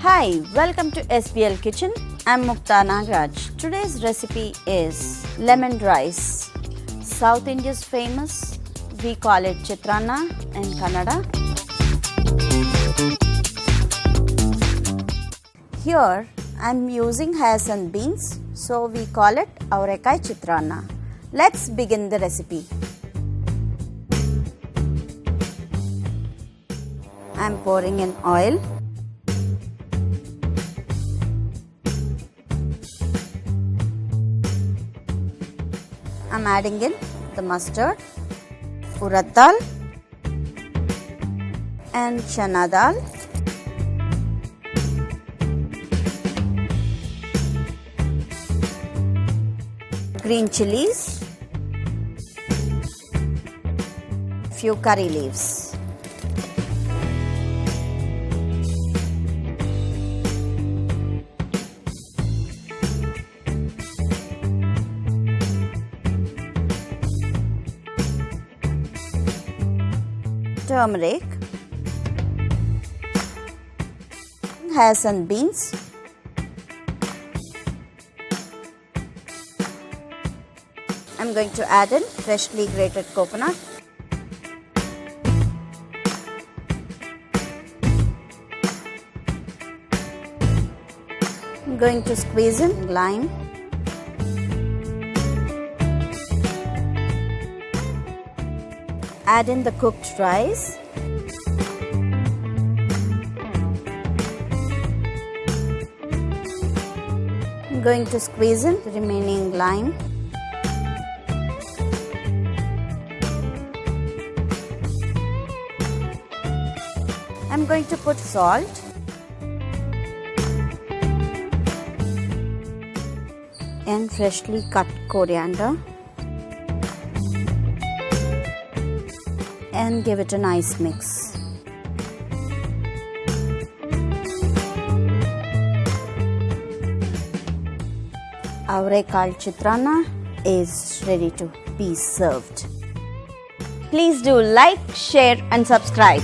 Hi, welcome to SBL Kitchen. I'm Mukta Nagaraj. Today's recipe is lemon rice. South India's famous. We call it Chitrannam in Kannada. Here I'm using and beans, so we call it Avarekalu Chitranna. Let's begin the recipe. I'm pouring in oil. I'm adding in the mustard, urad dal and chana dal. Green chilies, few curry leaves. Turmeric, and beans, I'm going to add in freshly grated coconut, I'm going to squeeze in lime, add in the cooked rice, I'm going to squeeze in the remaining lime, I'm going to put salt and freshly cut coriander and give it a nice mix. Avarekalu Chitranna is ready to be served. Please do like, share and subscribe.